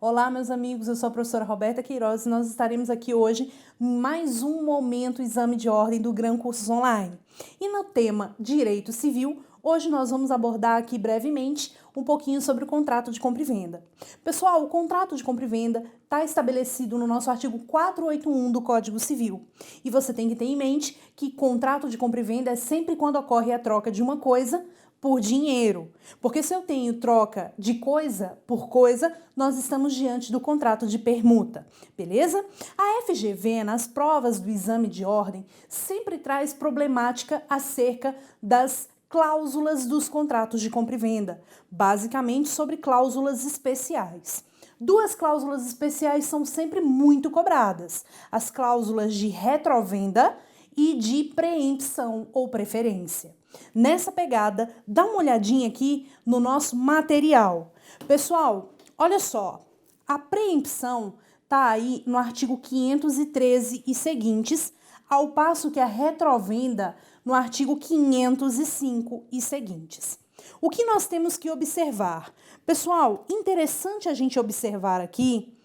Olá, meus amigos, eu sou a professora Roberta Queiroz e nós estaremos aqui hoje em mais um momento exame de ordem do Gran Cursos Online. E no tema Direito Civil, hoje nós vamos abordar aqui brevemente um pouquinho sobre o contrato de compra e venda. Pessoal, o contrato de compra e venda está estabelecido no nosso artigo 481 do Código Civil. E você tem que ter em mente que contrato de compra e venda é sempre quando ocorre a troca de uma coisa por dinheiro. Porque se eu tenho troca de coisa por coisa, nós estamos diante do contrato de permuta, beleza? A FGV, nas provas do exame de ordem, sempre traz problemática acerca das cláusulas dos contratos de compra e venda, basicamente sobre cláusulas especiais. Duas cláusulas especiais são sempre muito cobradas: as cláusulas de retrovenda e de preempção ou preferência. Nessa pegada, dá uma olhadinha aqui no nosso material. Pessoal, olha só, a preempção está aí no artigo 513 e seguintes, ao passo que a retrovenda no artigo 505 e seguintes. O que nós temos que observar? Pessoal, interessante a gente observar aqui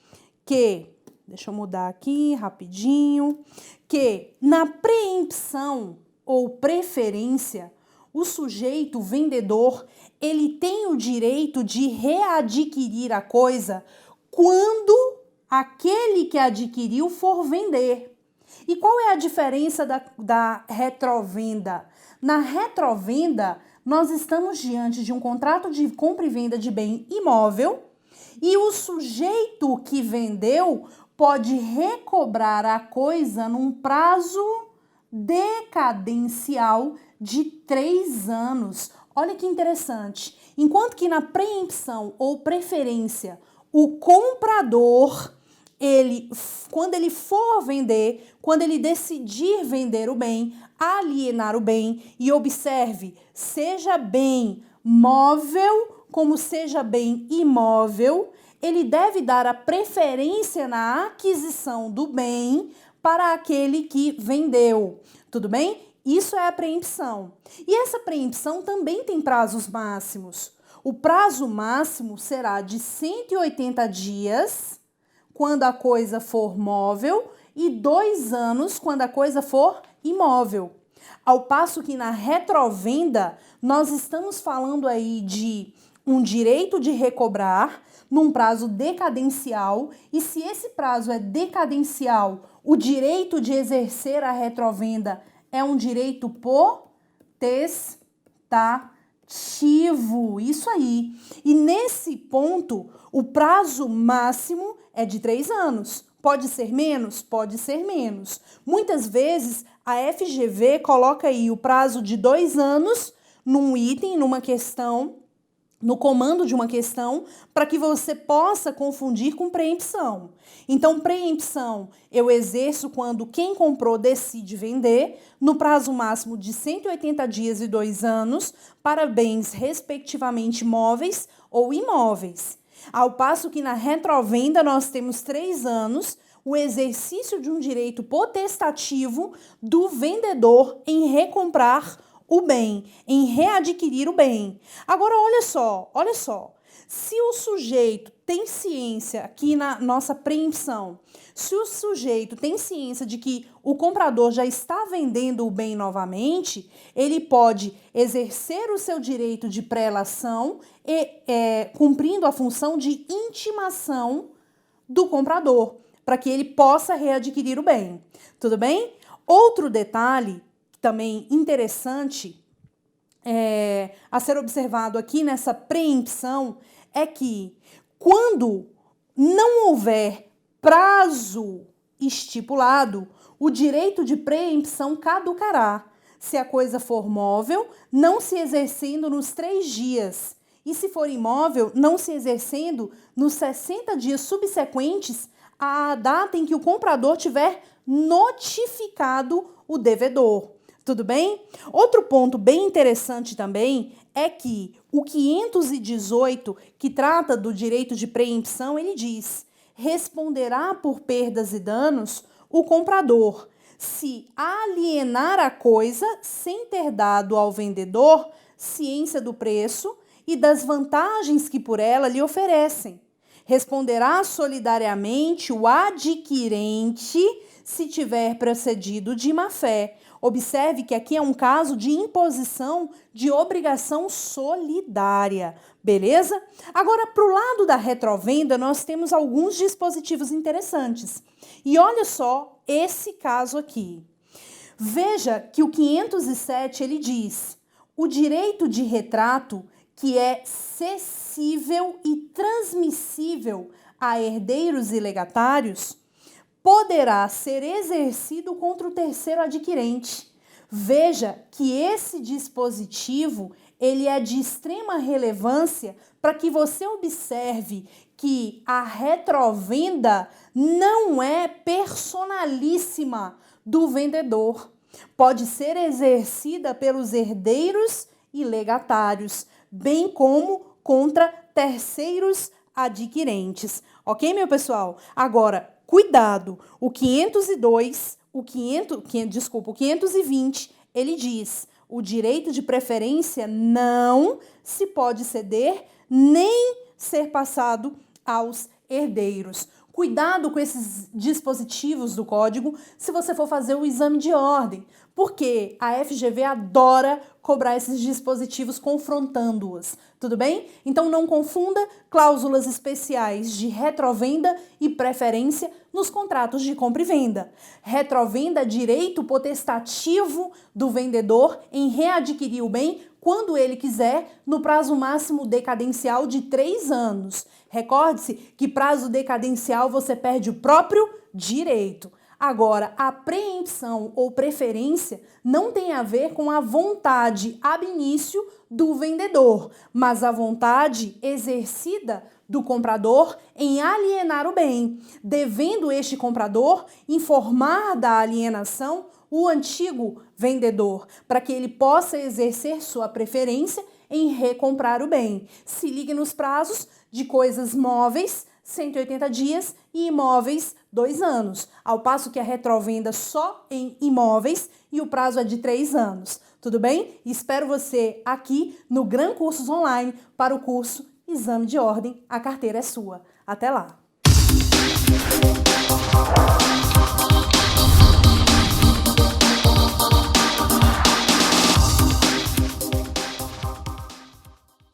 que, deixa eu mudar aqui rapidinho, que na preempção ou preferência, o sujeito, o vendedor, ele tem o direito de readquirir a coisa quando aquele que adquiriu for vender. E qual é a diferença da retrovenda? Na retrovenda, nós estamos diante de um contrato de compra e venda de bem imóvel e o sujeito que vendeu pode recobrar a coisa num prazo decadencial de 3 anos. Olha que interessante. Enquanto que na preempção ou preferência, o comprador, quando ele for vender, quando ele decidir vender o bem, alienar o bem, e observe, seja bem móvel como seja bem imóvel, ele deve dar a preferência na aquisição do bem para aquele que vendeu. Tudo bem? Isso é a preempção. E essa preempção também tem prazos máximos. O prazo máximo será de 180 dias, quando a coisa for móvel, e 2 anos, quando a coisa for imóvel. Ao passo que na retrovenda, nós estamos falando aí de um direito de recobrar num prazo decadencial, e se esse prazo é decadencial, o direito de exercer a retrovenda é um direito potestativo, isso aí. E nesse ponto, o prazo máximo é de 3 anos. Pode ser menos? Pode ser menos. Muitas vezes, a FGV coloca aí o prazo de 2 anos num item, numa questão, no comando de uma questão, para que você possa confundir com preempção. Então, preempção eu exerço quando quem comprou decide vender, no prazo máximo de 180 dias e 2 anos, para bens respectivamente móveis ou imóveis. Ao passo que na retrovenda nós temos 3 anos, o exercício de um direito potestativo do vendedor em recomprar o bem, em readquirir o bem. Agora, olha só. Se o sujeito tem ciência, aqui na nossa preempção, se o sujeito tem ciência de que o comprador já está vendendo o bem novamente, ele pode exercer o seu direito de prelação e cumprindo a função de intimação do comprador, para que ele possa readquirir o bem. Tudo bem? Outro detalhe também interessante a ser observado aqui nessa preempção é que quando não houver prazo estipulado, o direito de preempção caducará se a coisa for móvel, não se exercendo nos 3 dias, e se for imóvel, não se exercendo nos 60 dias subsequentes à data em que o comprador tiver notificado o devedor. Tudo bem? Outro ponto bem interessante também é que o 518, que trata do direito de preempção, ele diz: responderá por perdas e danos o comprador se alienar a coisa sem ter dado ao vendedor ciência do preço e das vantagens que por ela lhe oferecem, Responderá solidariamente o adquirente se tiver procedido de má-fé. Observe que aqui é um caso de imposição de obrigação solidária, beleza? Agora, para o lado da retrovenda, nós temos alguns dispositivos interessantes. E olha só esse caso aqui. Veja que o 507, ele diz: o direito de retrato que é cessível e transmissível a herdeiros e legatários poderá ser exercido contra o terceiro adquirente. Veja que esse dispositivo, ele é de extrema relevância para que você observe que a retrovenda não é personalíssima do vendedor. Pode ser exercida pelos herdeiros e legatários, bem como contra terceiros adquirentes. Ok, meu pessoal? Agora, cuidado, o 520, ele diz: o direito de preferência não se pode ceder nem ser passado aos herdeiros. Cuidado com esses dispositivos do código se você for fazer o exame de ordem, porque a FGV adora cobrar esses dispositivos confrontando-os, tudo bem? Então não confunda cláusulas especiais de retrovenda e preferência nos contratos de compra e venda. Retrovenda é direito potestativo do vendedor em readquirir o bem quando ele quiser, no prazo máximo decadencial de 3 anos. Recorde-se que prazo decadencial você perde o próprio direito. Agora, a preempção ou preferência não tem a ver com a vontade ab início do vendedor, mas a vontade exercida do comprador em alienar o bem, devendo este comprador informar da alienação o antigo vendedor, para que ele possa exercer sua preferência em recomprar o bem. Se ligue nos prazos de coisas móveis, 180 dias, e imóveis, 2 anos, ao passo que a retrovenda só em imóveis e o prazo é de 3 anos. Tudo bem? Espero você aqui no Gran Cursos Online para o curso Exame de Ordem, a carteira é sua. Até lá!